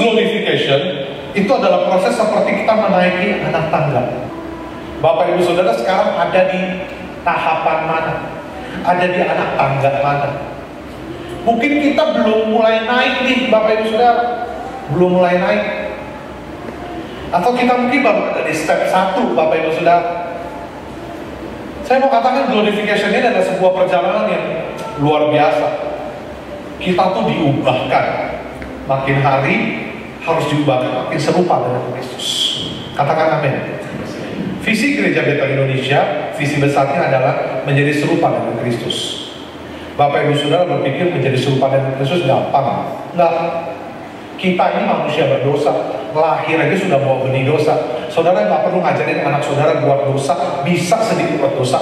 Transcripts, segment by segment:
glorification itu adalah proses seperti kita menaiki anak tangga. Bapak Ibu Saudara sekarang ada di tahapan mana? Ada di anak tangga mana? Mungkin kita belum mulai naik nih Bapak Ibu Saudara, belum mulai naik. Atau kita mungkin baru ada di step 1 Bapak Ibu Saudara. Saya mau katakan glorification ini adalah sebuah perjalanan yang luar biasa. Kita tuh diubahkan, makin hari harus diubahkan, makin serupa dengan Kristus. Katakan amin. Visi Gereja Bethel Indonesia, visi besarnya adalah menjadi serupa dengan Kristus. Bapak Ibu Saudara berpikir menjadi serupa dengan Kristus gampang? Enggak. Kita ini manusia berdosa, lahir aja sudah bawa benih dosa. Saudara nggak perlu ngajarin anak saudara buat dosa, bisa sedikit buat dosa.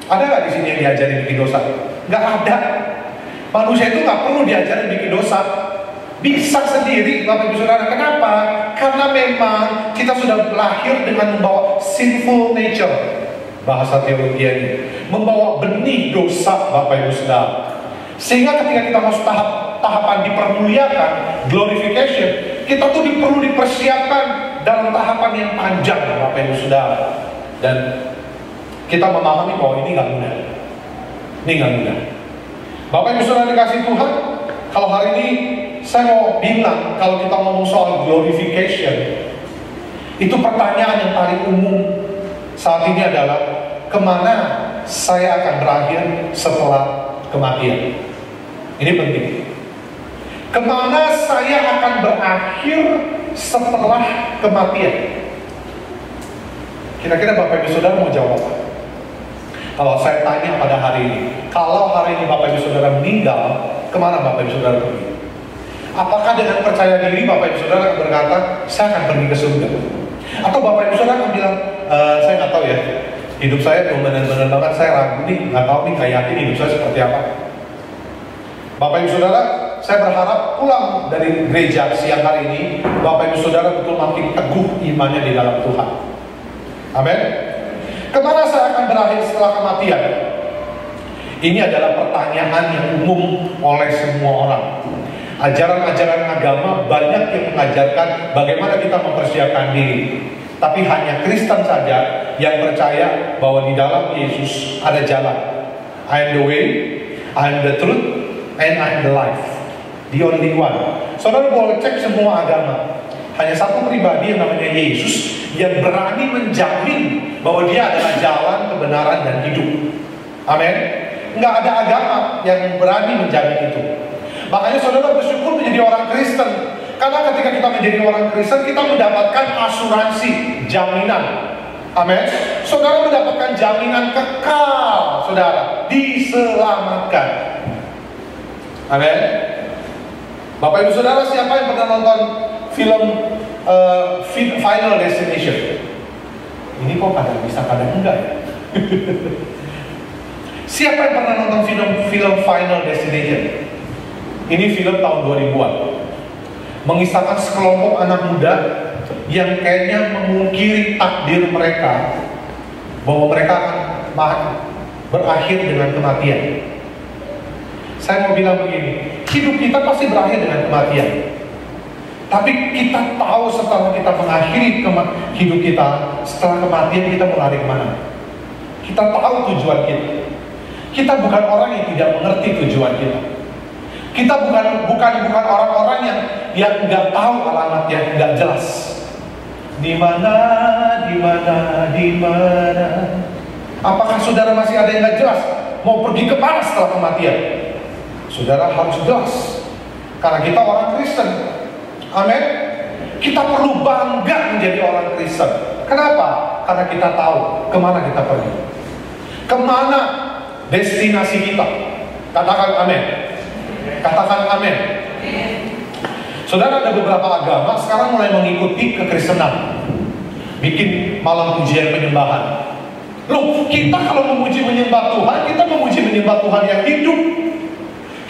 Ada nggak di sini yang diajarin bikin dosa? Nggak ada. Manusia itu nggak perlu diajarin bikin dosa, bisa sendiri Bapak Ibu Saudara. Kenapa? Karena memang kita sudah lahir dengan membawa sinful nature, bahasa teologi ini, membawa benih dosa Bapak Ibu Saudara. Sehingga ketika kita masuk tahapan dipermuliakan, glorification, kita tuh perlu dipersiapkan dalam tahapan yang panjang Bapak Ibu Saudara. Dan kita memahami bahwa ini nggak mudah. Ini nggak mudah. Bapak Ibu Saudara dikasih Tuhan, kalau hari ini saya mau bilang, kalau kita ngomong soal glorification, itu pertanyaan yang paling umum saat ini adalah, kemana saya akan berakhir setelah kematian? Ini penting. Kemana saya akan berakhir setelah kematian? Kira-kira Bapak Ibu Saudara mau jawab apa? Kalau saya tanya pada hari ini, kalau hari ini Bapak Ibu Saudara meninggal, kemana Bapak Ibu Saudara pergi? Apakah dengan percaya diri Bapak Ibu Saudara akan berkata, saya akan pergi ke surga? Atau Bapak Ibu Saudara akan bilang, saya nggak tahu ya, hidup saya belum benar-benar banget, saya ragu nih, nggak tahu nih, nggak yakin hidup saya seperti apa. Bapak Ibu Saudara, saya berharap pulang dari gereja siang hari ini, Bapak Ibu Saudara betul makin teguh imannya di dalam Tuhan. Amin. Kemana saya akan berakhir setelah kematian? Ini adalah pertanyaan yang umum oleh semua orang. Ajaran-ajaran agama banyak yang mengajarkan bagaimana kita mempersiapkan diri. Tapi hanya Kristen saja yang percaya bahwa di dalam Yesus ada jalan. I am the way, I am the truth, and I am the life. The only one. Saudara boleh cek semua agama. Hanya satu pribadi yang namanya Yesus yang berani menjamin bahwa dia adalah jalan, kebenaran, dan hidup. Amin. Nggak ada agama yang berani menjamin itu. Makanya saudara bersyukur menjadi orang Kristen. Karena ketika kita menjadi orang Kristen, kita mendapatkan asuransi, jaminan. Amin. Saudara mendapatkan jaminan kekal, saudara, diselamatkan. Amin. Bapak Ibu Saudara, siapa yang pernah nonton film Final Destination? Ini kok kadang bisa, kadang enggak ya? Siapa yang pernah nonton film Final Destination? Ini film tahun 2000-an, mengisahkan sekelompok anak muda yang kayaknya memungkiri takdir mereka, bahwa mereka akan berakhir dengan kematian. Saya mau bilang begini, hidup kita pasti berakhir dengan kematian. Tapi kita tahu setelah kita mengakhiri hidup kita, setelah kematian kita mau lari kemana? Kita tahu tujuan kita. Kita bukan orang yang tidak mengerti tujuan kita. Kita bukan orang-orang yang nggak tahu alamatnya, nggak jelas. Di mana? Apakah saudara masih ada yang nggak jelas? Mau pergi ke mana setelah kematian? Saudara harus jelas. Karena kita orang Kristen. Amin. Kita perlu bangga menjadi orang Kristen. Kenapa? Karena kita tahu kemana kita pergi, kemana destinasi kita. Katakan amin. Katakan amin. Saudara, ada beberapa agama sekarang mulai mengikuti kekristenan, bikin malam pujian penyembahan. Loh, kita kalau memuji menyembah Tuhan, kita memuji menyembah Tuhan yang hidup.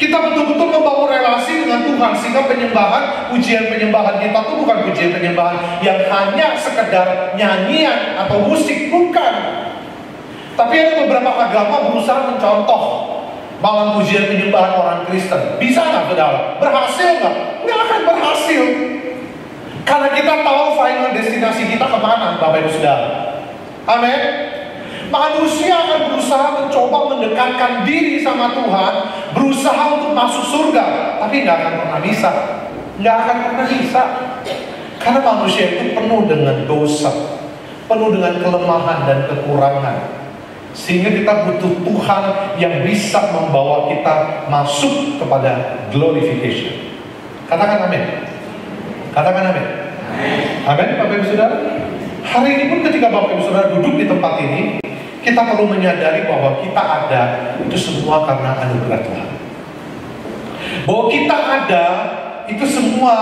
Kita betul-betul membangun relasi dengan Tuhan, sehingga penyembahan, pujian penyembahan kita itu bukan pujian penyembahan yang hanya sekedar nyanyian atau musik, bukan. Tapi ada beberapa agama berusaha mencontoh malam pujian penyembahan orang Kristen. Bisa nggak, saudara? Berhasil nggak? Nggak akan berhasil berhasil karena kita tahu final destinasi kita kemana, Bapak Ibu Saudara. Amin. Manusia akan berusaha mencoba mendekatkan diri sama Tuhan, berusaha untuk masuk surga, tapi nggak akan pernah bisa. Nggak akan pernah bisa. Karena manusia itu penuh dengan dosa, penuh dengan kelemahan dan kekurangan. Sehingga kita butuh Tuhan yang bisa membawa kita masuk kepada glorification. Katakan amin. Katakan amin. Amin, Bapak Ibu Saudara. Hari ini pun ketika Bapak Ibu Saudara duduk di tempat ini, kita perlu menyadari bahwa kita ada itu semua karena anugerah Tuhan. Bahwa kita ada itu semua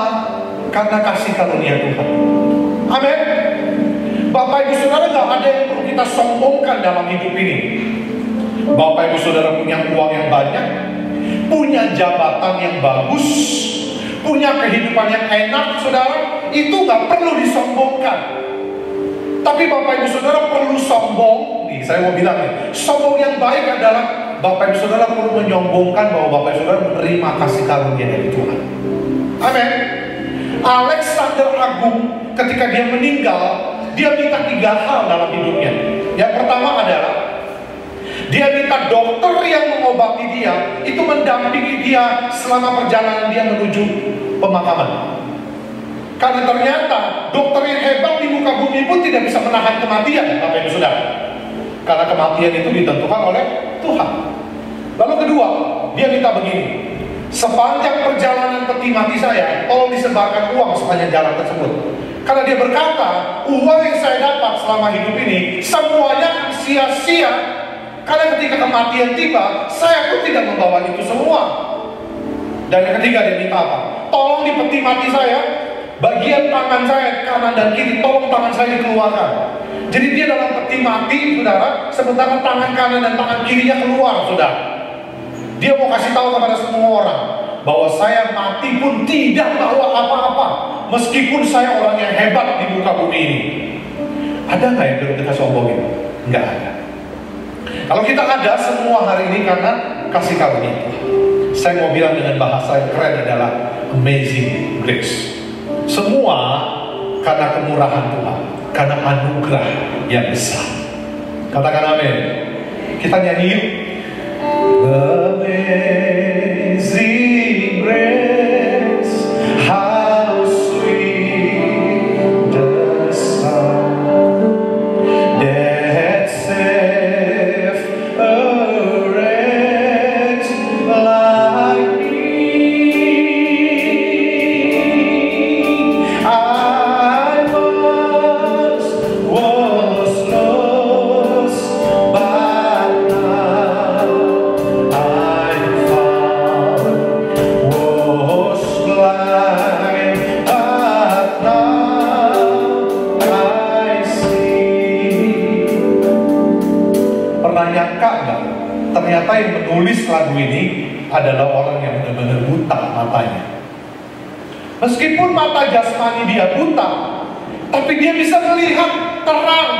karena kasih karunia Tuhan. Amin. Bapak Ibu Saudara, gak ada yang perlu kita sombongkan dalam hidup ini. Bapak Ibu Saudara punya uang yang banyak, punya jabatan yang bagus, punya kehidupan yang enak, Saudara, itu gak perlu disombongkan. Tapi Bapak Ibu Saudara perlu sombong. Nih, saya mau bilang nih, sombong yang baik adalah Bapak Ibu Saudara perlu menyombongkan bahwa Bapak Ibu Saudara menerima kasih karunia dari Tuhan. Amin. Alexander Agung ketika dia meninggal, dia minta 3 hal dalam hidupnya. Yang pertama adalah dia minta dokter yang mengobati dia itu mendampingi dia selama perjalanan dia menuju pemakaman. Karena ternyata dokter yang hebat di muka bumi pun tidak bisa menahan kematian, Bapak Ibu Saudara. Karena kematian itu ditentukan oleh Tuhan. Lalu kedua, dia minta begini, sepanjang perjalanan peti mati saya, tolong disebarkan uang sepanjang jalan tersebut. Karena dia berkata, uang yang saya dapat selama hidup ini semuanya sia-sia. Karena ketika kematian tiba, saya pun tidak membawa itu semua. Dan yang ketiga dia minta apa? Tolong di peti mati saya, bagian tangan saya kanan dan kiri, tolong tangan saya dikeluarkan. Jadi dia dalam peti mati, Saudara, sementara tangan kanan dan tangan kirinya keluar, Saudara. Dia mau kasih tahu kepada semua orang bahwa saya mati pun tidak bawa apa-apa, meskipun saya orang yang hebat di muka bumi ini. Ada nggak yang perlu kita sombongin? Nggak ada. Kalau kita ada semua hari ini karena kasih karunia. Saya mau bilang dengan bahasa yang keren adalah amazing grace. Semua karena kemurahan Tuhan, karena anugerah yang besar. Katakan amin. Kita nyanyi yuk. Amazing grace, how sweet the sound that saved a wretch like me. I once was lost, but now I'm found. Was blind, but now I see. Pernah nyangka nggak? Ternyata yang menulis lagu ini adalah orang yang benar-benar buta matanya. Meskipun mata jasmani dia buta, tapi dia bisa melihat terang.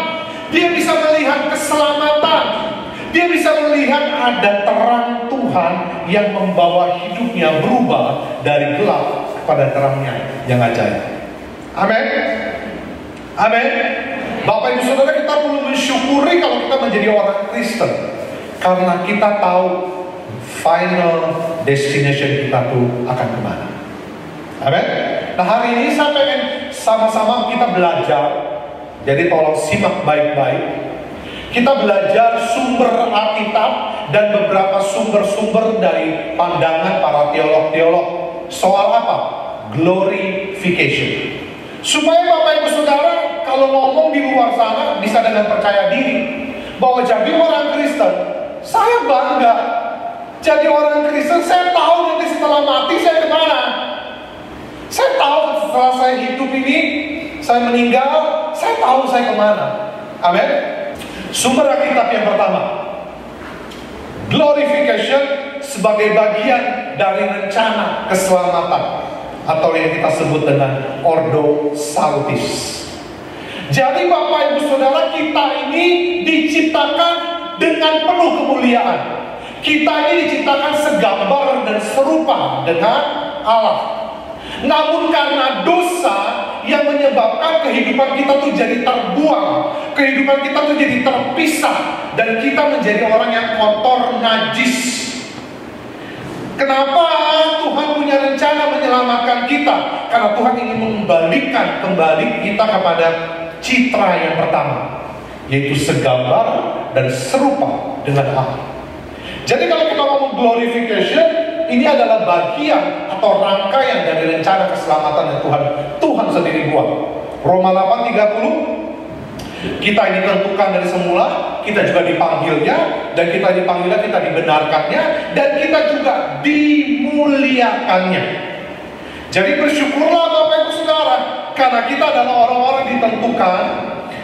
Dia bisa melihat keselamatan. Dia bisa melihat ada terang Tuhan yang membawa hidupnya berubah dari gelap kepada terangnya yang ajaib. Amin. Amin. Bapak Ibu Saudara, kita perlu mensyukuri kalau kita menjadi orang Kristen, karena kita tahu final destination kita tuh akan kemana. Amin. Nah, hari ini saya pengen sama-sama kita belajar. Jadi tolong simak baik-baik. Kita belajar sumber Alkitab dan beberapa sumber-sumber dari pandangan para teolog-teolog. Soal apa? Glorification. Supaya Bapak Ibu Saudara kalau ngomong di luar sana bisa dengan percaya diri bahwa jadi orang Kristen, saya bangga. Jadi orang Kristen, saya tahu nanti setelah mati saya kemana. Saya tahu setelah saya hidup ini, saya meninggal, saya tahu saya kemana. Amin. Sumber Alkitab yang pertama, glorification sebagai bagian dari rencana keselamatan, atau yang kita sebut dengan ordo salutis. Jadi Bapak Ibu Saudara, kita ini diciptakan dengan penuh kemuliaan. Kita ini diciptakan segambar dan serupa dengan Allah. Namun karena dosa yang menyebabkan kehidupan kita tuh jadi terbuang, kehidupan kita tuh jadi terpisah, dan kita menjadi orang yang kotor, najis. Kenapa Tuhan punya rencana menyelamatkan kita? Karena Tuhan ingin mengembalikan kembali kita kepada citra yang pertama, yaitu segambar dan serupa dengan Allah. Jadi kalau kita ngomong glorification, ini adalah bagian atau rangkaian dari rencana keselamatan yang Tuhan sendiri buat. Roma 8:30, kita ini tentukan dari semula, kita juga dipanggilnya, dan kita dipanggilnya, kita dibenarkannya, dan kita juga dimuliakannya. Jadi bersyukurlah Bapak Ibu Saudara, karena kita adalah orang-orang yang ditentukan,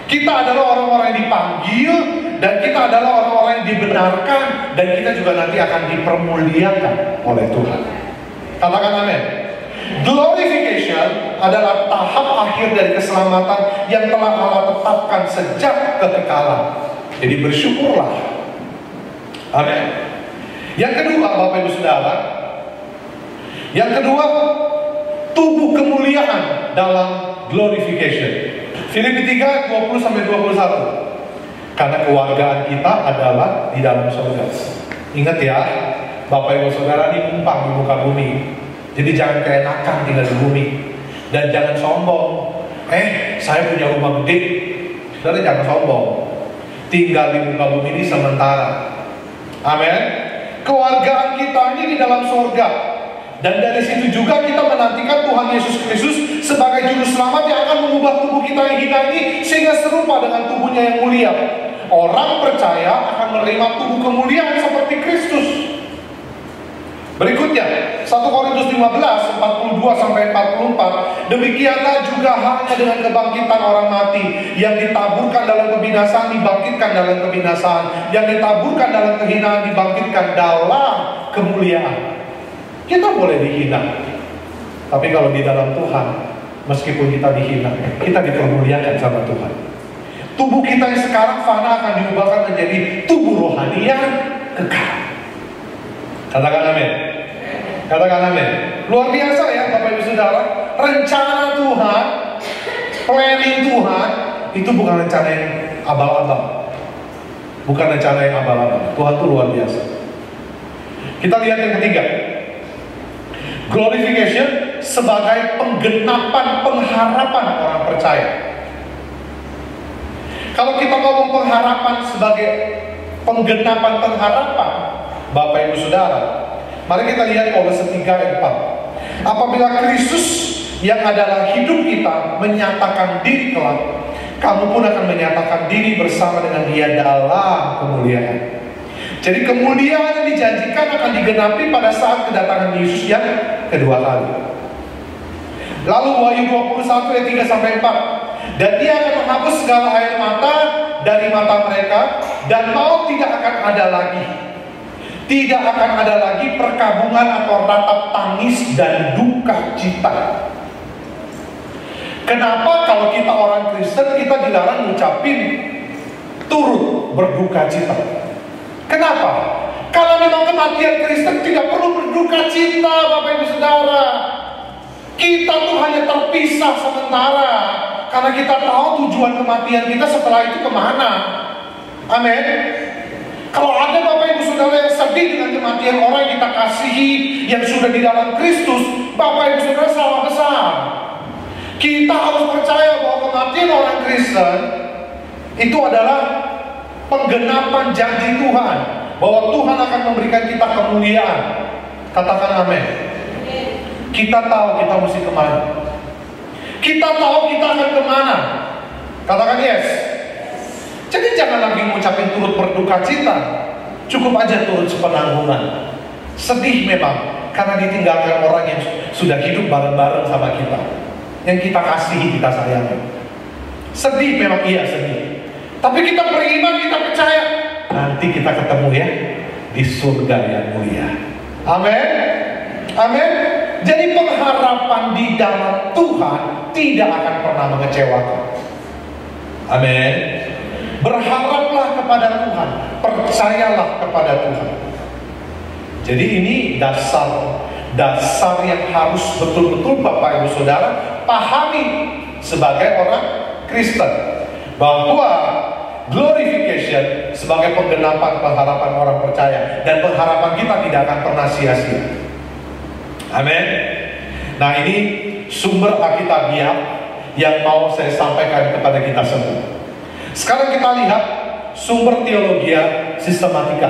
kita adalah orang-orang yang dipanggil, dan kita adalah orang-orang yang dibenarkan, dan kita juga nanti akan dipermuliakan oleh Tuhan. Katakan amin. Glorification adalah tahap akhir dari keselamatan yang telah Allah tetapkan sejak kekekalan. Jadi bersyukurlah. Amin. Yang kedua, Bapak Ibu Saudara, yang kedua, tubuh kemuliaan dalam glorification. Filipi 3:20-21. Karena kewargaan kita adalah di dalam surga. Ingat ya, Bapak Ibu Saudara dinumpang di muka bumi. Jadi jangan keenakan tinggal di bumi. Dan jangan sombong. Saya punya rumah gede. Saudara jangan sombong. Tinggal di muka bumi ini sementara. Amin. Kewargaan kita ini di dalam surga. Dan dari situ juga kita menantikan Tuhan Yesus Kristus sebagai juru selamat yang akan mengubah tubuh kita yang hina ini sehingga serupa dengan tubuhnya yang mulia. Orang percaya akan menerima tubuh kemuliaan seperti Kristus. Berikutnya 1 Korintus 15:42-44. Demikianlah juga halnya dengan kebangkitan orang mati, yang ditaburkan dalam kebinasaan dibangkitkan dalam kebinasaan, yang ditaburkan dalam kehinaan dibangkitkan dalam kemuliaan. Kita boleh dihina, tapi kalau di dalam Tuhan, meskipun kita dihina, kita dipermuliakan sama Tuhan. Tubuh kita yang sekarang fana akan diubahkan menjadi tubuh rohani yang kekal. Katakan amin. Katakan amin. Luar biasa ya Bapak Ibu Saudara. Rencana Tuhan, planning Tuhan, itu bukan rencana yang abal-abal. Bukan rencana yang abal-abal. Tuhan itu luar biasa. Kita lihat yang ketiga. Glorification sebagai penggenapan pengharapan orang percaya. Kalau kita ngomong pengharapan sebagai penggenapan pengharapan, Bapak Ibu Saudara, mari kita lihat Kolose 3:4. Apabila Kristus yang adalah hidup kita menyatakan diri kelak, kamu pun akan menyatakan diri bersama dengan Dia dalam kemuliaan. Jadi kemuliaan yang dijanjikan akan digenapi pada saat kedatangan Yesus yang kedua kali. Lalu Wahyu 21:3-4. Dan Dia akan menghapus segala air mata dari mata mereka, dan maut tidak akan ada lagi. Tidak akan ada lagi perkabungan atau ratap tangis dan duka cita. Kenapa kalau kita orang Kristen kita dilarang ngucapin turut berduka cita? Kenapa? Kalau memang kematian Kristen tidak perlu berduka cita, Bapak Ibu Saudara. Kita tuh hanya terpisah sementara, karena kita tahu tujuan kematian kita setelah itu kemana. Amin. Kalau ada Bapak Ibu Saudara yang sedih dengan kematian orang yang kita kasihi, yang sudah di dalam Kristus, Bapak Ibu Saudara salah besar. Kita harus percaya bahwa kematian orang Kristen itu adalah penggenapan janji Tuhan, bahwa Tuhan akan memberikan kita kemuliaan. Katakan amin. Kita tahu kita mesti kemana. Kita tahu kita akan kemana. Katakan yes. Jadi jangan lagi mengucapkan turut berduka cita. Cukup aja turut sepenanggungan. Sedih memang, karena ditinggalkan orang yang sudah hidup bareng-bareng sama kita, yang kita kasihi, kita sayangi. Sedih memang, iya sedih. Tapi kita beriman, kita percaya nanti kita ketemu ya di surga yang mulia. Amin. Amin. Jadi pengharapan di dalam Tuhan tidak akan pernah mengecewakan. Amin. Berharaplah kepada Tuhan, percayalah kepada Tuhan. Jadi ini dasar dasar yang harus betul-betul Bapak Ibu Saudara pahami sebagai orang Kristen, bahwa glorification sebagai penggenapan pengharapan orang percaya, dan pengharapan kita tidak akan pernah sia-sia. Amin. Nah, ini sumber Alkitabiah yang mau saya sampaikan kepada kita semua. Sekarang kita lihat sumber teologia sistematika.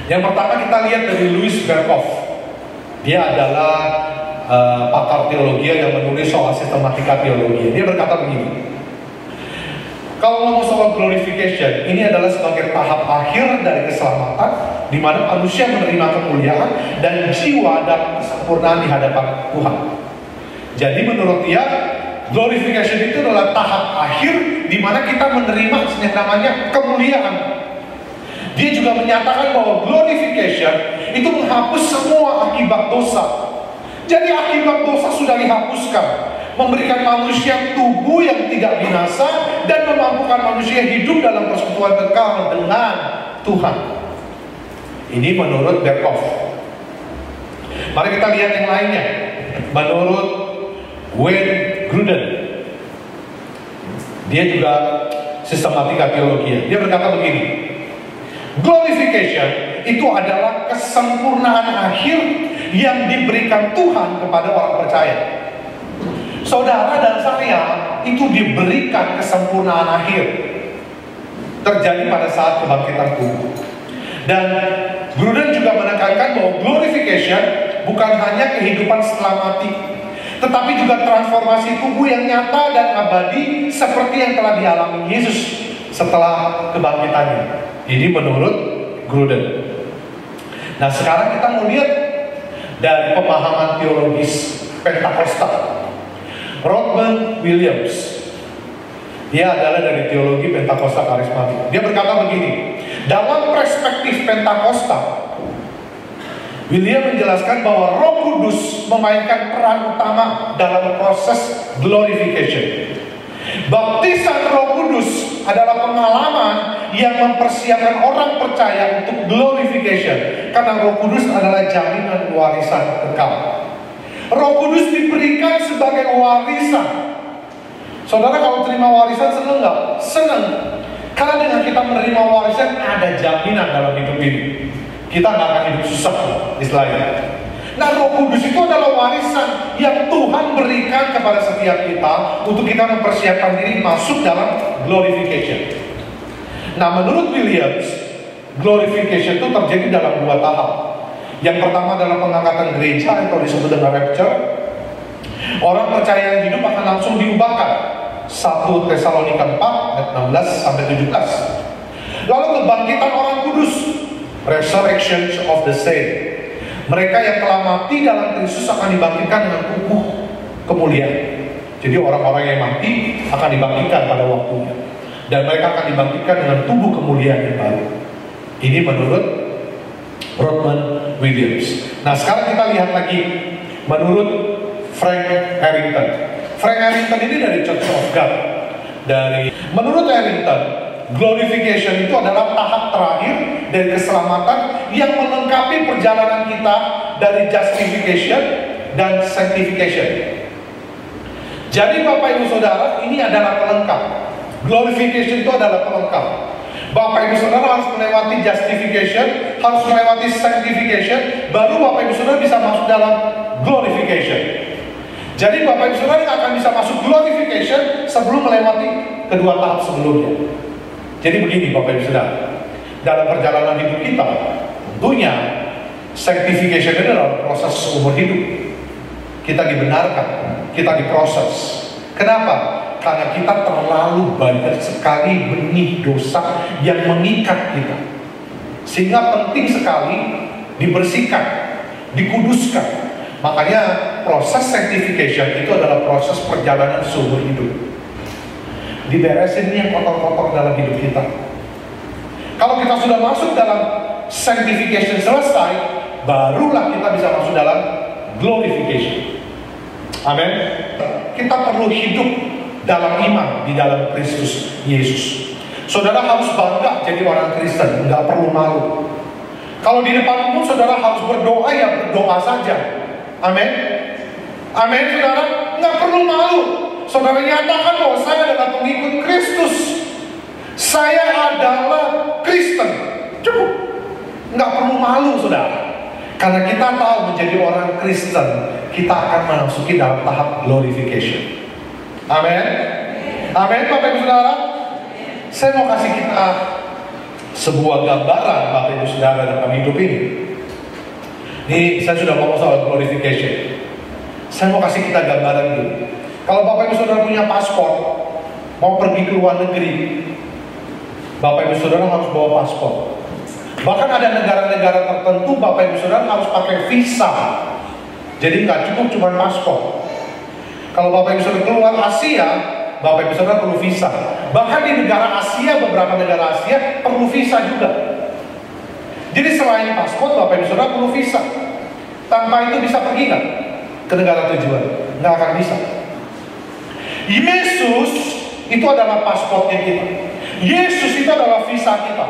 Yang pertama kita lihat dari Louis Berkhof. Dia adalah pakar teologi yang menulis soal sistematika teologi. Dia berkata begini: kalau ngomong soal glorification, ini adalah sebagai tahap akhir dari keselamatan, di mana manusia menerima kemuliaan dan jiwa dalam kesempurnaan di hadapan Tuhan. Jadi menurut dia, glorification itu adalah tahap akhir di mana kita menerima yang namanya kemuliaan. Dia juga menyatakan bahwa glorification itu menghapus semua akibat dosa. Jadi akibat dosa sudah dihapuskan, memberikan manusia tubuh yang tidak binasa dan memampukan manusia hidup dalam persekutuan kekal dengan Tuhan. Ini menurut Berkhof. Mari kita lihat yang lainnya. Menurut Wayne Grudem, dia juga sistematika teologi. Dia berkata begini: glorification itu adalah kesempurnaan akhir yang diberikan Tuhan kepada orang percaya. Saudara dan saya itu diberikan kesempurnaan akhir, terjadi pada saat kebangkitan tubuh. Dan Grudem juga menekankan bahwa glorification bukan hanya kehidupan setelah mati, tetapi juga transformasi tubuh yang nyata dan abadi seperti yang telah dialami Yesus setelah kebangkitannya. Ini menurut Grudem. Nah, sekarang kita mau lihat dari pemahaman teologis Pentakosta. Rodman Williams, dia adalah dari teologi Pentakosta karismatik. Dia berkata begini: dalam perspektif Pentakosta, William menjelaskan bahwa Roh Kudus memainkan peran utama dalam proses glorification. Baptisan Roh Kudus adalah pengalaman yang mempersiapkan orang percaya untuk glorification, karena Roh Kudus adalah jaminan warisan kekal. Roh Kudus diberikan sebagai warisan. Saudara kalau terima warisan senang nggak? Senang. Karena dengan kita menerima warisan ada jaminan dalam hidup ini. Kita nggak akan hidup susah, istilahnya. Nah, Roh Kudus itu adalah warisan yang Tuhan berikan kepada setiap kita untuk kita mempersiapkan diri masuk dalam glorification. Nah, menurut Williams, glorification itu terjadi dalam dua tahap. Yang pertama adalah pengangkatan gereja atau disebut dengan rapture. Orang percaya yang hidup akan langsung diubahkan. 1 Tesalonika 4 ayat 16 sampai 17. Lalu kebangkitan orang kudus, resurrection of the saint. Mereka yang telah mati dalam Kristus akan dibangkitkan dengan tubuh kemuliaan. Jadi orang-orang yang mati akan dibangkitkan pada waktunya, dan mereka akan dibangkitkan dengan tubuh kemuliaan yang baru. Ini menurut Rodman Williams. Nah, sekarang kita lihat lagi menurut Frank Harrington. Frank Harrington ini dari Church of God. Menurut Harrington, glorification itu adalah tahap terakhir dari keselamatan yang melengkapi perjalanan kita dari justification dan sanctification. Jadi Bapak Ibu Saudara, ini adalah pelengkap. Glorification itu adalah pelengkap. Bapak Ibu Saudara harus melewati justification, harus melewati sanctification, baru Bapak Ibu Saudara bisa masuk dalam glorification. Jadi Bapak Ibu Saudara akan bisa masuk glorification sebelum melewati kedua tahap sebelumnya. Jadi begini Bapak Ibu Saudara, dalam perjalanan hidup kita, tentunya sanctification itu adalah proses seumur hidup. Kita dibenarkan, kita diproses. Kenapa? Karena kita terlalu banyak sekali benih dosa yang mengikat kita, sehingga penting sekali dibersihkan, dikuduskan. Makanya proses sanctification itu adalah proses perjalanan seumur hidup. Diberesin yang kotor-kotor dalam hidup kita. Kalau kita sudah masuk dalam sanctification selesai, barulah kita bisa masuk dalam glorification. Amin. Kita perlu hidup dalam iman di dalam Kristus Yesus. Saudara harus bangga jadi orang Kristen, nggak perlu malu. Kalau di depan umum saudara harus berdoa, ya berdoa saja. Amin. Amin saudara. Nggak perlu malu. Saudara nyatakan bahwa saya adalah pengikut Kristus. Saya adalah Kristen. Cukup. Nggak perlu malu saudara. Karena kita tahu menjadi orang Kristen, kita akan memasuki dalam tahap glorification. Amin. Amin Bapak Ibu Saudara. Saya mau kasih kita sebuah gambaran Bapak Ibu Saudara dalam hidup ini. Ini saya sudah ngomong soal glorification. Saya mau kasih kita gambaran dulu. Kalau Bapak Ibu Saudara punya paspor, mau pergi ke luar negeri, Bapak Ibu Saudara harus bawa paspor. Bahkan ada negara-negara tertentu Bapak Ibu Saudara harus pakai visa. Jadi nggak cukup cuma paspor. Kalau Bapak Ibu Saudara keluar Asia, Bapak Ibu Saudara perlu visa. Bahkan di negara Asia, beberapa negara Asia perlu visa juga. Jadi selain paspor, Bapak Ibu Saudara perlu visa. Tanpa itu bisa pergi nggak ke negara tujuan? Nggak akan bisa. Yesus itu adalah paspornya kita. Yesus itu adalah visa kita.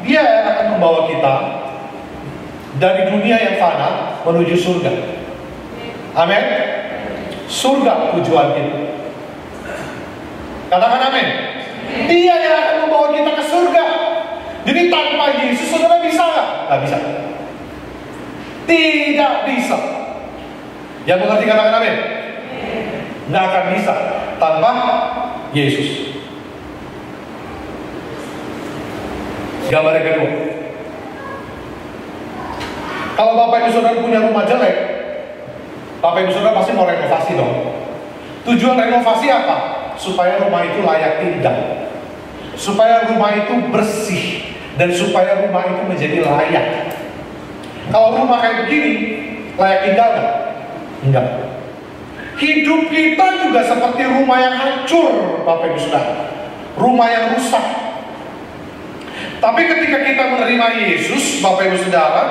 Dia akan membawa kita dari dunia yang fana menuju surga. Amin. Surga tujuan kita. Katakan amin. Dia yang akan membawa kita ke surga. Jadi tanpa Yesus saudara bisa nggak? Nggak bisa. Tidak bisa. Yang mengerti katakan amin. Nggak akan bisa tanpa Yesus. Gambar yang kedua. Kalau Bapak Ibu Saudara punya rumah jelek, Bapak Ibu Saudara pasti mau renovasi dong. Tujuan renovasi apa? Supaya rumah itu layak tinggal, supaya rumah itu bersih, dan supaya rumah itu menjadi layak. Kalau rumah kayak begini, layak tinggal nggak? Enggak. Hidup kita juga seperti rumah yang hancur, Bapak Ibu Saudara. Rumah yang rusak. Tapi ketika kita menerima Yesus, Bapak Ibu Saudara,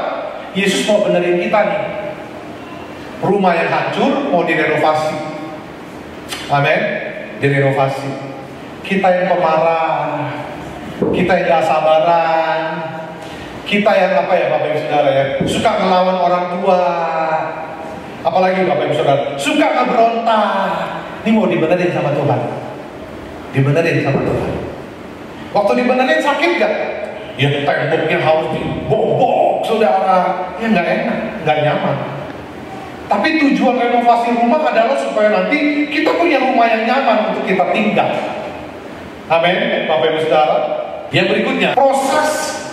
Yesus mau benerin kita nih. Rumah yang hancur mau direnovasi. Amin. Direnovasi. Kita yang pemarah, kita yang gak sabaran, kita yang apa ya Bapak Ibu Saudara ya, suka ngelawan orang tua, apalagi Bapak Ibu Saudara, suka ngeberontak. Ini mau dibenerin sama Tuhan. Dibenerin sama Tuhan. Waktu dibenerin sakit gak? Ya temboknya harus dibobok saudara. Ya gak enak, gak nyaman. Tapi tujuan renovasi rumah adalah supaya nanti kita punya rumah yang nyaman untuk kita tinggal. Amin, Bapak Ibu Saudara. Yang berikutnya, proses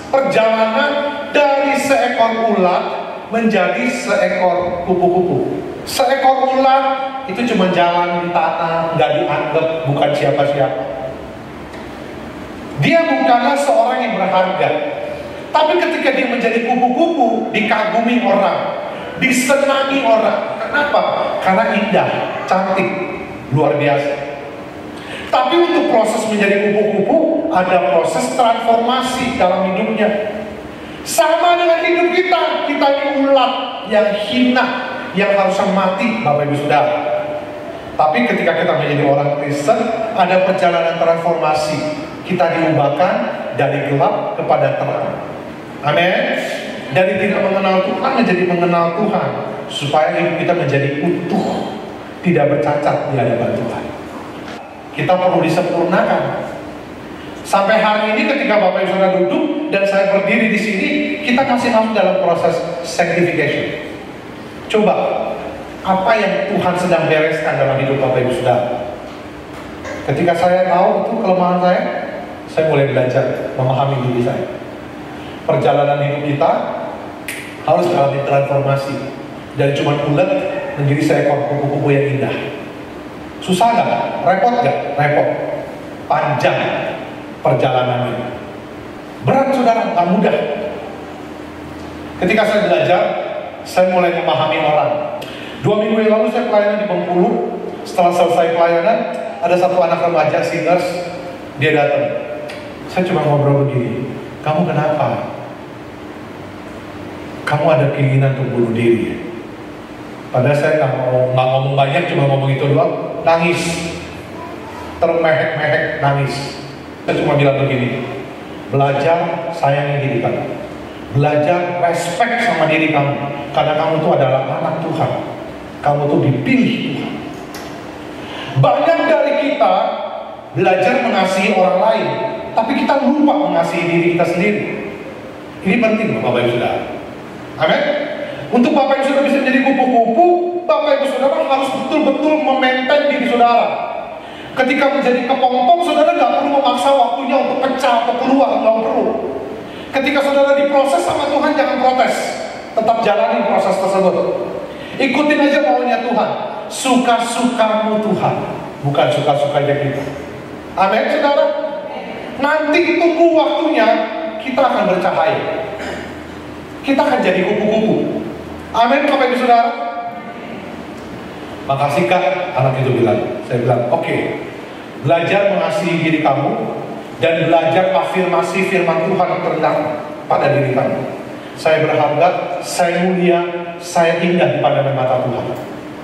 perjalanan dari seekor ulat menjadi seekor kupu-kupu. Seekor ulat itu cuma jalan di tanah, nggak dianggap, bukan siapa-siapa. Dia bukanlah seorang yang berharga. Tapi ketika dia menjadi kupu-kupu, dikagumi orang, disenangi orang. Kenapa? Karena indah, cantik, luar biasa. Tapi untuk proses menjadi kupu-kupu, ada proses transformasi dalam hidupnya. Sama dengan hidup kita. Kita ini ulat yang hina, yang harusnya mati, Bapak Ibu Saudara. Tapi ketika kita menjadi orang Kristen, ada perjalanan transformasi. Kita diubahkan dari gelap kepada terang. Amin. Dari tidak mengenal Tuhan menjadi mengenal Tuhan, supaya hidup kita menjadi utuh, tidak bercacat di hadapan Tuhan. Kita perlu disempurnakan. Sampai hari ini ketika Bapak Ibu Saudara duduk dan saya berdiri di sini, kita masih harus dalam proses sanctification. Coba, apa yang Tuhan sedang bereskan dalam hidup Bapak Ibu Saudara? Ketika saya tahu itu kelemahan saya mulai belajar memahami diri saya. Perjalanan hidup kita harus mengalami transformasi dari cuma ulat menjadi seekor kupu-kupu yang indah. Susah nggak? Repot nggak? Repot. Panjang perjalanannya. Berat saudara, nggak mudah. Ketika saya belajar, saya mulai memahami orang. 2 minggu yang lalu saya pelayanan di Bengkulu. Setelah selesai pelayanan, ada satu anak remaja singers, dia datang. Saya cuma ngobrol begini, kamu kenapa? Kamu ada keinginan untuk bunuh diri? Padahal saya nggak ngomong banyak, cuma ngomong itu doang. Nangis, termehek-mehek, nangis. Saya cuma bilang begini, belajar sayangi diri kamu. Belajar respect sama diri kamu, karena kamu itu adalah anak Tuhan. Kamu tuh dipilih Tuhan. Banyak dari kita belajar mengasihi orang lain, tapi kita lupa mengasihi diri kita sendiri. Ini penting Bapak Ibu Saudara. Amin. Untuk Bapak Ibu Saudara bisa menjadi kupu-kupu, Bapak Ibu Saudara harus betul-betul memaintain diri saudara. Ketika menjadi kepompong, saudara nggak perlu memaksa waktunya untuk pecah atau keluar, nggak perlu. Ketika saudara diproses sama Tuhan, jangan protes, tetap jalani proses tersebut. Ikutin aja maunya Tuhan. Suka-sukamu Tuhan, bukan suka-sukanya kita. Amin, saudara. Nanti tunggu waktunya, kita akan bercahaya. Kita akan jadi kupu-kupu. Amin, Bapak Ibu Saudara. Makasih Kak, anak itu bilang. Saya bilang, oke. Belajar mengasihi diri kamu dan belajar afirmasi firman Tuhan terendam pada diri kamu. Saya berharga, saya mulia, saya indah di pandangan mata Tuhan.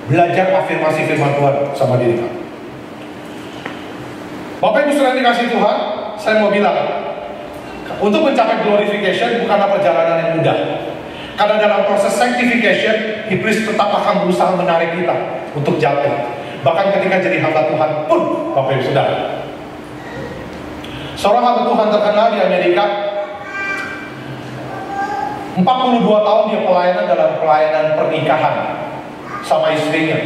Belajar afirmasi firman Tuhan sama diri kamu. Bapak Ibu Saudara dikasih Tuhan, saya mau bilang, untuk mencapai glorification bukanlah perjalanan yang mudah. Karena dalam proses sanctification, iblis tetap akan berusaha menarik kita untuk jatuh. Bahkan ketika jadi hamba Tuhan pun, Bapak Ibu Saudara. Seorang hamba Tuhan terkenal di Amerika, 42 tahun dia pelayanan dalam pelayanan pernikahan sama istrinya.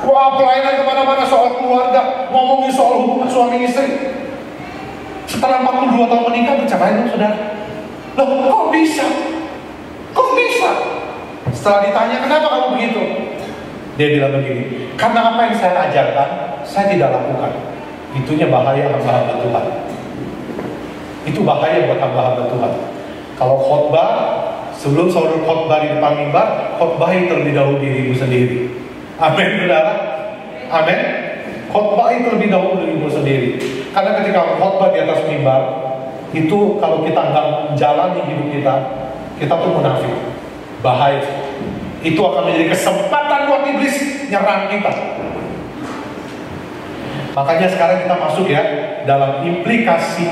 Wah, pelayanan kemana-mana soal keluarga, ngomongin soal hubungan suami istri. Setelah 42 tahun menikah, bercapai dong saudara. Loh, kok bisa? Kok bisa? Setelah ditanya, kenapa kamu begitu? Dia bilang begini, karena apa yang saya ajarkan, saya tidak lakukan. Itunya bahaya hamba-hamba Tuhan. Itu bahaya buat hamba-hamba Tuhan. Kalau khotbah, sebelum saudara khotbah di depan mimbar, khotbahi terlebih dahulu dirimu sendiri. Amin, saudara. Amin. Khotbahi terlebih dahulu dirimu sendiri. Karena ketika khotbah di atas mimbar, itu kalau kita nggak menjalani hidup kita, kita tuh munafik. Bahaya. Itu akan menjadi kesempatan buat iblis nyerang kita. Makanya sekarang kita masuk ya dalam implikasi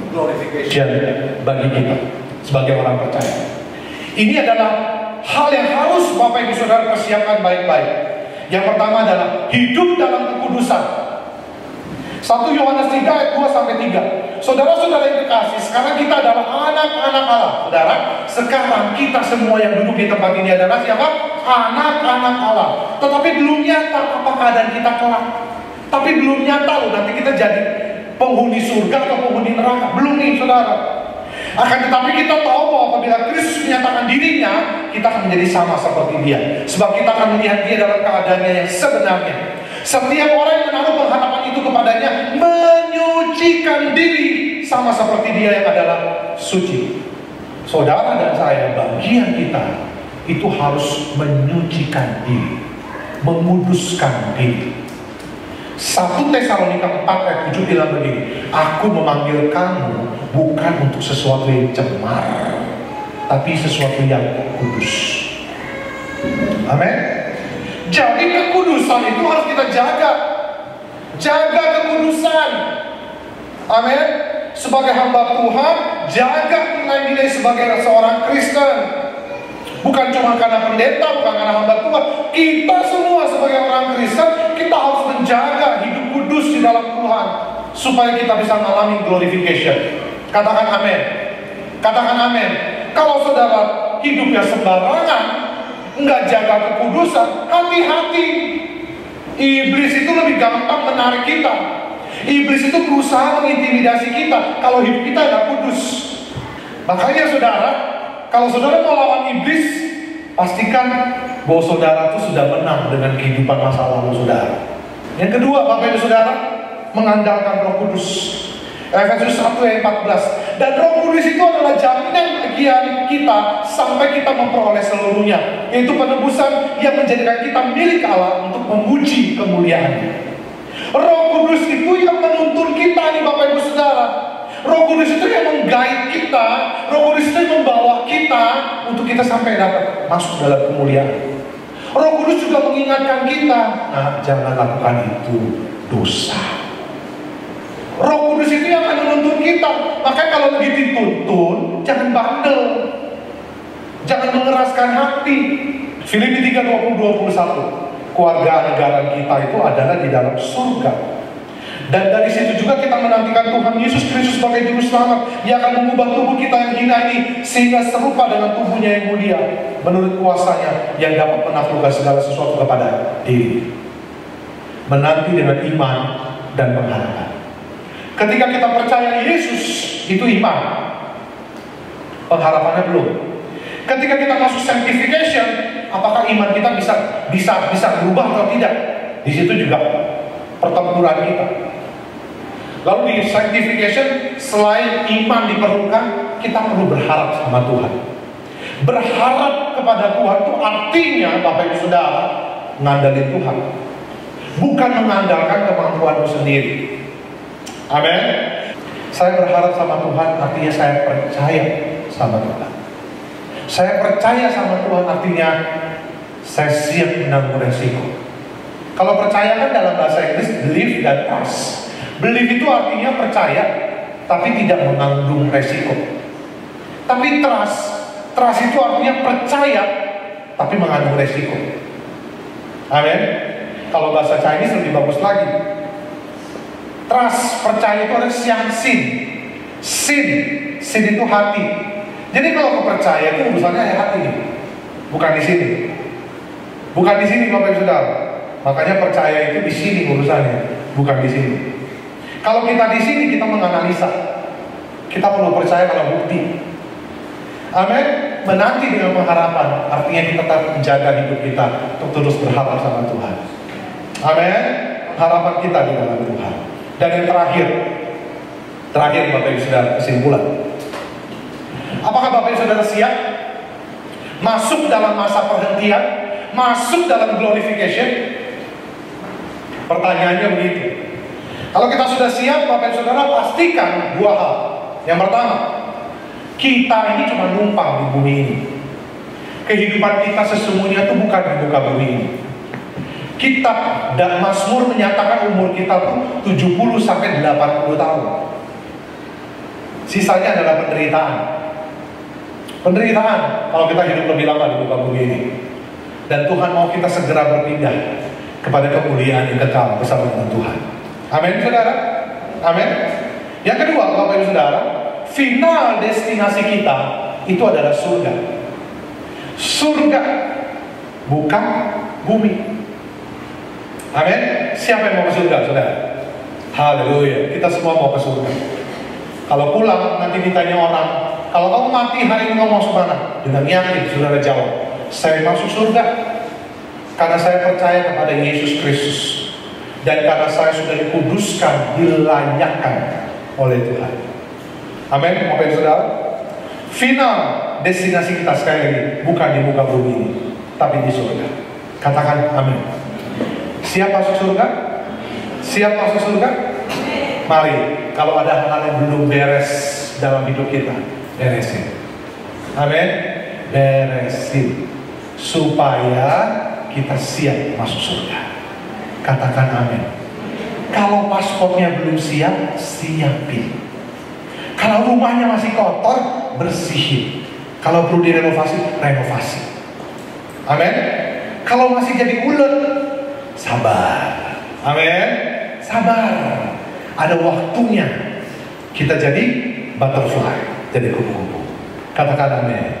glorification bagi kita sebagai orang percaya. Ini adalah hal yang harus Bapak Ibu Saudara persiapkan baik-baik. Yang pertama adalah hidup dalam kekudusan. 1 Yohanes 3 ayat 2-3. Saudara-saudara yang kekasih, sekarang kita adalah anak-anak Allah. Saudara, sekarang kita semua yang duduk di tempat ini adalah siapa? Anak-anak Allah. Tetapi belum nyata apa keadaan kita kelak. Tapi belum nyata loh, nanti kita jadi penghuni surga atau penghuni neraka. Belum nih saudara. Akan tetapi kita tahu bahwa apabila Kristus menyatakan dirinya, kita akan menjadi sama seperti dia. Sebab kita akan melihat dia dalam keadaannya yang sebenarnya. Setiap orang yang menaruh pengharapan itu kepadanya menyucikan diri sama seperti dia yang adalah suci. Saudara dan saya, bagian kita itu harus menyucikan diri, menguduskan diri. 1 Tesalonika 4 ayat 7 bilang begini, aku memanggil kamu bukan untuk sesuatu yang cemar, tapi sesuatu yang kudus. Amin. Jadi kekudusan itu harus kita jaga. Jaga kekudusan. Amin. Sebagai hamba Tuhan, jaga nilai-nilai sebagai seorang Kristen. Bukan cuma karena pendeta, bukan karena hamba Tuhan. Kita semua sebagai orang Kristen, kita harus menjaga hidup kudus di dalam Tuhan, supaya kita bisa mengalami glorification. Katakan amin. Katakan amin. Kalau saudara hidupnya sembarangan, nggak jaga kekudusan, hati-hati. Iblis itu lebih gampang menarik kita. Iblis itu berusaha mengintimidasi kita kalau hidup kita nggak kudus. Makanya saudara, kalau saudara mau lawan iblis, pastikan bahwa saudara itu sudah menang dengan kehidupan masa lalu saudara. Yang kedua, Bapak Ibu Saudara, mengandalkan Roh Kudus. Efesus 1 ayat 14. Dan Roh Kudus itu adalah jaminan bagian kita sampai kita memperoleh seluruhnya, yaitu penebusan yang menjadikan kita milik Allah untuk memuji kemuliaan-Nya. Roh Kudus itu yang menuntun kita nih Bapak Ibu Saudara. Roh Kudus itu yang menggait kita. Roh Kudus itu yang membawa kita untuk kita sampai dapat masuk dalam kemuliaan. Roh Kudus juga mengingatkan kita, nah jangan lakukan itu, dosa. Roh Kudus itu yang akan menuntun kita. Makanya kalau lagi dituntun, jangan bandel, jangan mengeraskan hati. Filipi 3:20-21, keluarga negara kita itu adalah di dalam surga. Dan dari situ juga kita menantikan Tuhan Yesus Kristus sebagai juru selamat. Ia akan mengubah tubuh kita yang hina ini sehingga serupa dengan tubuhnya yang mulia, menurut kuasanya yang dapat menaklukkan segala sesuatu kepada diri. Menanti dengan iman dan pengharapan. Ketika kita percaya Yesus, itu iman. Pengharapannya belum. Ketika kita masuk sanctification, apakah iman kita bisa berubah atau tidak? Di situ juga pertempuran kita. Lalu di sanctification, selain iman diperlukan, kita perlu berharap sama Tuhan. Berharap kepada Tuhan itu artinya, Bapak Ibu Saudara, ngandalin Tuhan, bukan mengandalkan kemampuanmu sendiri. Amin. Saya berharap sama Tuhan, artinya saya percaya sama Tuhan. Saya percaya sama Tuhan, artinya saya siap menanggung resiko. Kalau percaya kan dalam bahasa Inggris believe dan trust. Believe itu artinya percaya, tapi tidak menanggung resiko. Tapi trust itu artinya percaya, tapi mengandung resiko. Amin. Kalau bahasa Chinese lebih bagus lagi. Trust, percaya itu ada sin. Sin itu hati. Jadi kalau percaya itu urusannya hati, bukan di sini. Bukan di sini, Bapak Ibu Saudara. Makanya percaya itu di sini urusannya, bukan di sini. Kalau kita di sini, kita menganalisa. Kita perlu percaya kalau bukti. Amin. Menanti dengan pengharapan, artinya kita tetap menjaga hidup kita untuk terus berharap sama Tuhan. Amin. Harapan kita di dalam Tuhan. Dan yang terakhir Bapak Ibu Saudara, kesimpulan. Apakah Bapak Ibu Saudara siap masuk dalam masa perhentian, masuk dalam glorification? Pertanyaannya begitu. Kalau kita sudah siap, Bapak Ibu Saudara, pastikan dua hal. Yang pertama, kita ini cuma numpang di bumi ini. Kehidupan kita sesungguhnya itu bukan di muka bumi ini. Kitab dan Mazmur menyatakan umur kita tuh 70 sampai 80 tahun. Sisanya adalah penderitaan. Penderitaan kalau kita hidup lebih lama di muka bumi ini. Dan Tuhan mau kita segera berpindah kepada kemuliaan yang kekal bersama dengan Tuhan. Amin, saudara. Amin. Yang kedua, Bapak Ibu Saudara, final destinasi kita itu adalah surga. Surga, bukan bumi. Amin. Siapa yang mau ke surga, saudara? Haleluya. Kita semua mau ke surga. Kalau pulang nanti ditanya orang, kalau kamu mati hari ini kamu mau ke mana? Dengan yakin saudara jawab, saya masuk surga karena saya percaya kepada Yesus Kristus. Dan karena saya sudah dikuduskan, dilayakkan oleh Tuhan. Amin, Bapak Ibu Saudara. Final destinasi kita sekali lagi bukan di muka bumi ini, tapi di surga. Katakan amin. Siap masuk surga? Siap masuk surga? Mari, kalau ada hal-hal yang belum beres dalam hidup kita, beresin. Amin. Beresin supaya kita siap masuk surga. Katakan amin. Kalau paspornya belum siap, siapin. Kalau rumahnya masih kotor, bersihin. Kalau perlu direnovasi, renovasi. Amin. Kalau masih jadi ulet, sabar. Amin. Sabar. Ada waktunya kita jadi butterfly, jadi kupu-kupu. Katakan amin.